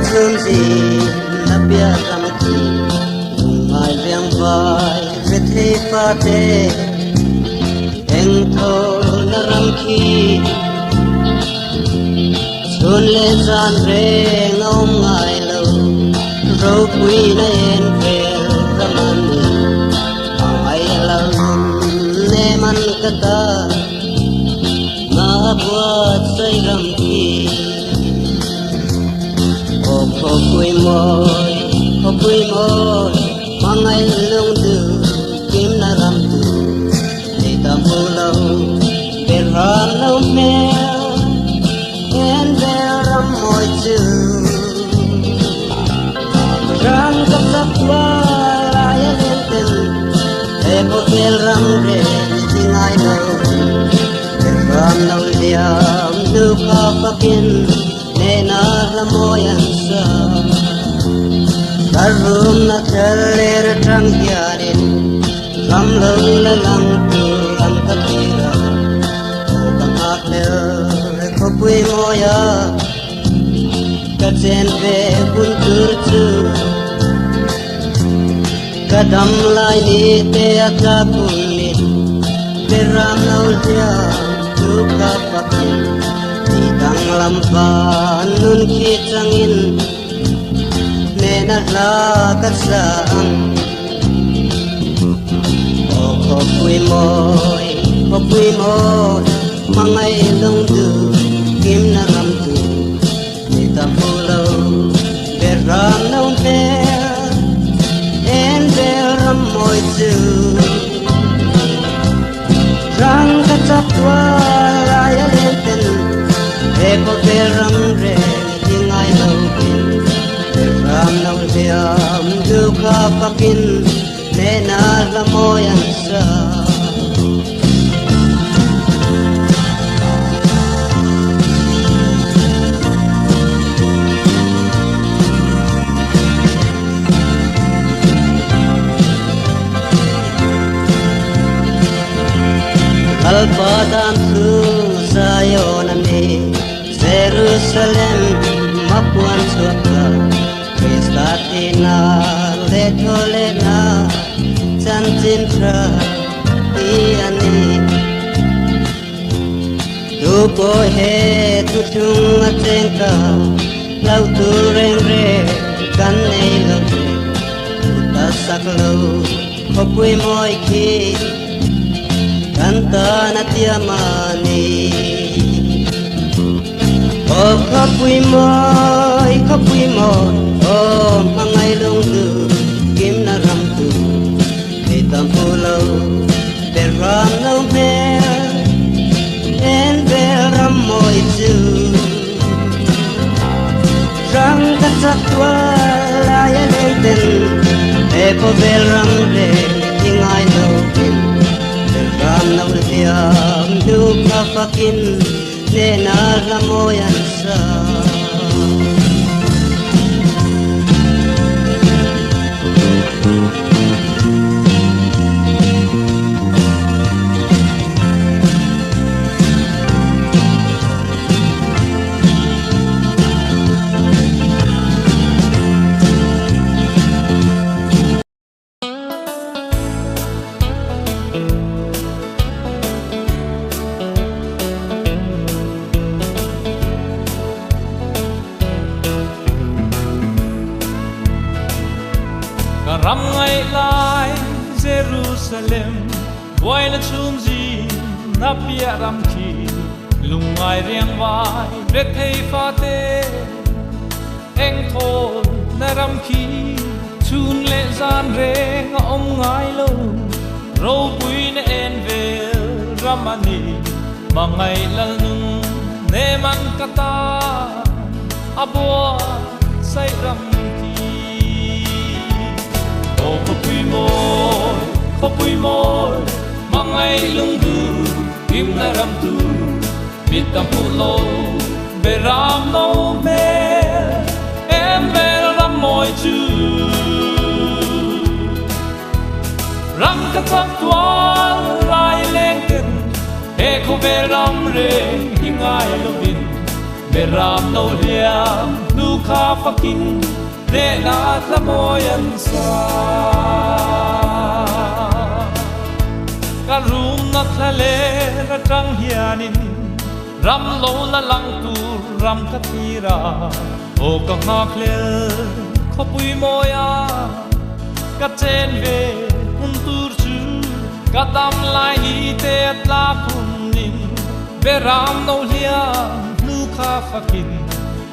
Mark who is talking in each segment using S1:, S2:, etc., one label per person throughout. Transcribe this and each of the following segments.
S1: thương gì là biết rằng gì mai riêng vai về thế pha thế anh thô là răng khi xuân lên gian rê ngông ngài lâu râu quý nên về raman ai lâu ne man kata na buat say ram khi khopui môi mangai lung du kim na ram tu để tam pu lâu về ram lâu mèo en về ram môi chu rang cấp sắp qua lại lên tên để có về ram re tình ai đâu ram lâu liam du ka pakin nena lamoyan sa karum na chaler trang yarin ram long la lang tu ram kapira o bangak le ko pui moya kachen ve bun tur chu kadam lai ni te ata kunni te ram lo dia tu ka pakin tang lampan nun khi changin nena la kasang o khopui môi mangai long du kim na ram tu ni tam pu lo be ram nong be en be ram môi chu rang ka chap wa ya lên tên eko be ram re ting ai lo bin be ram nong liam du ka pakin nena la moyan sa Alpadam tu sayonami Jerusalem mapuan suaka Kristatina letolena chantintra iani Dupo he tutung atengka lau tu reng re kan nei lau tasak lau kopui moi ki kanta natiamani oh khopui moi oh mangai lung du kim na ram tu để tam pu lâu để ram lâu me en về ram moi chu rang kat sak tua la ya lên tên để có về ram re ting ai lâu ram lâu liam du ka pakin nena la moyan sa
S2: ram ngai lai Jerusalem boy na chum ji na pia ram ki lung ngai riang vai ve thei fa te eng thol na ram ki chun le zan re nga om ngai lo ro pui na en ve ramani mangai lal nun ne man kata abo sai ram khopui môi mangai lung du kim na ram tu mit tam pu lo be ram no me em be ram môi chu ram ka chak tua lai leng ten e ko be ram re hingai lo bin beram no liam nu kha fakin ne na tlamoyan sa ka room na thlale ra tang hianin ram lo la lang tu ram ka tira o ka ha khle kho pui moya ka chen ve un tur chu ka dam lai hi te tla khun nin beram no liam nu kha fakin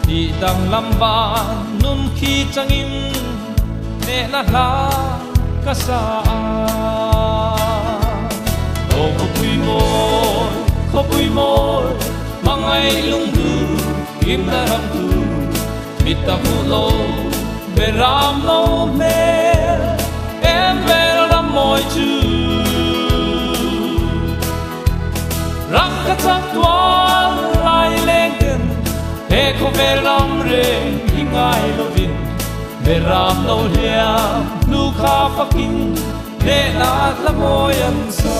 S2: di dang lam ban num khi changin ne na la ka sa o ko pui moi mangai lung du kim na ram tu mita mu lo beram no me em beram moi chu ram ka chak tuan lai leng ten he ko beram re hingai lo vin beram no liam nu kha fakin ne na tlamoyan sa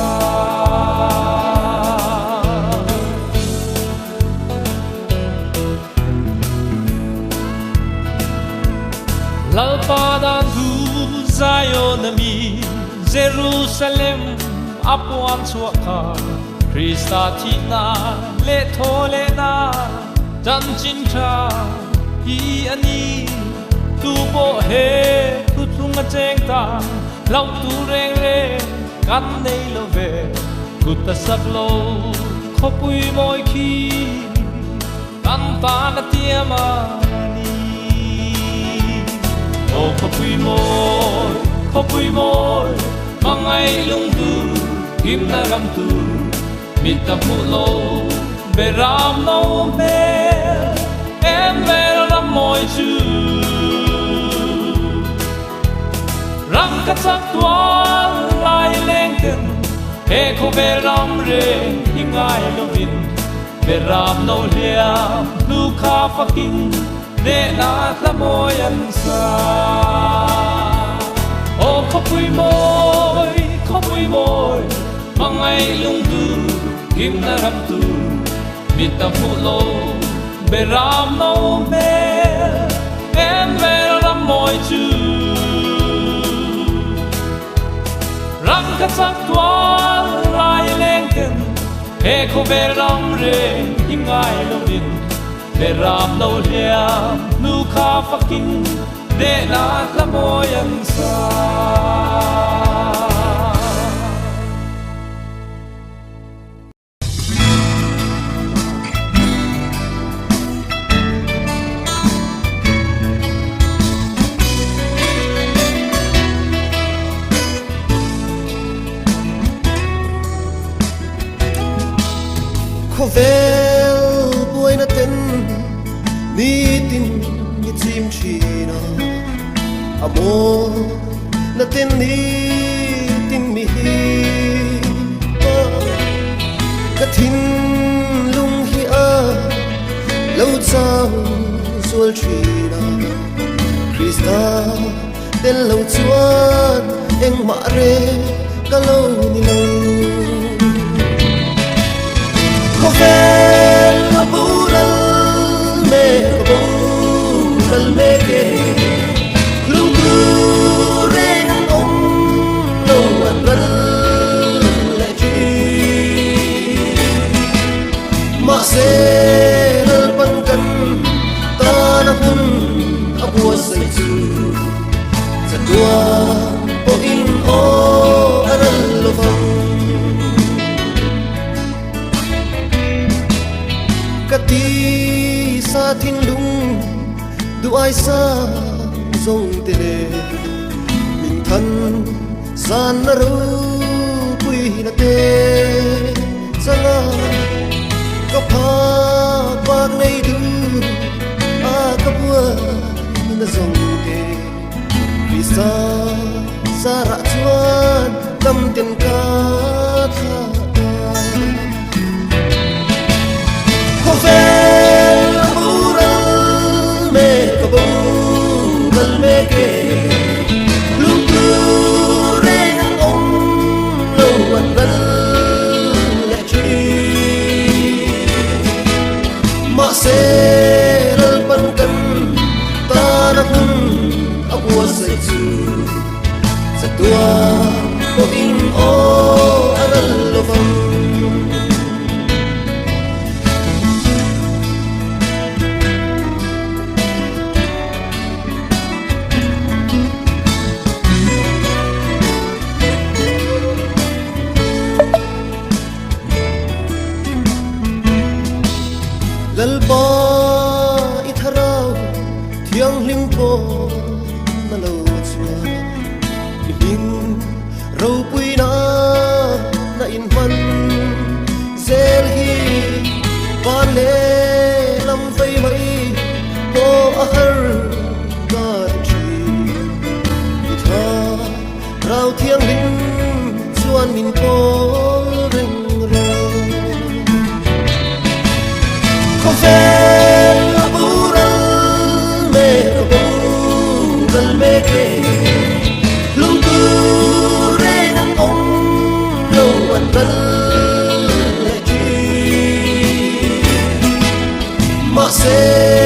S2: lalpada du Zion mi Jerusalem apuan suaka Krista tina le thole na jan chin cha hi ani tu bo he tu thung cheng ta lau tu reng reng kan nei lo ve kutta sak lo khopui moi khi kan ta na tiama o khopui moi mangai lung tu kim na ram tu mita mu lo beram no me em beram moi chu ram ka chak tuan lai leng ten he ko beram re hingai lo vin beram no liam nu kha fakin ne na tlamoyan sa o khopui moi mangai lung tu kim na ram tu mita mu lo beram no me em beram moi chu ram ka chak tuan lai leng ten he ko beram re hingai lo vin beram no liam nu kha fakin ne na tlamoyan sa
S3: vel buai na ten ni tin ni chim china amor na ten ni tin mi hi ka thin lung hi a lo chang sual china Krista ten lo chuan eng ma re ka lo ni lo vel abural me ke lung tu reng om lo an ral la chi ma se ral pan kan ta na hun abua sai chu sa tua o in o aral lo fang kati sa thin lung du ai sa zong te le min than san na ru pui na te sanga ka pha pak nei du a ka bua na zong te Krista sa ra chuan tam ten ka tha vel abural me kabural me ke lung tu reng om lo an ral la chi ma se bua say chu sa tua po in o anal lovang lalpa itharau thiang hling po na lo chua hling ro pui na in man zel hi ban le lam vei mai po a har ka tri itha rau thiang hling chuan min po reng ro Confel bural me ke lung tu re nang ong lo an dal le ji ma se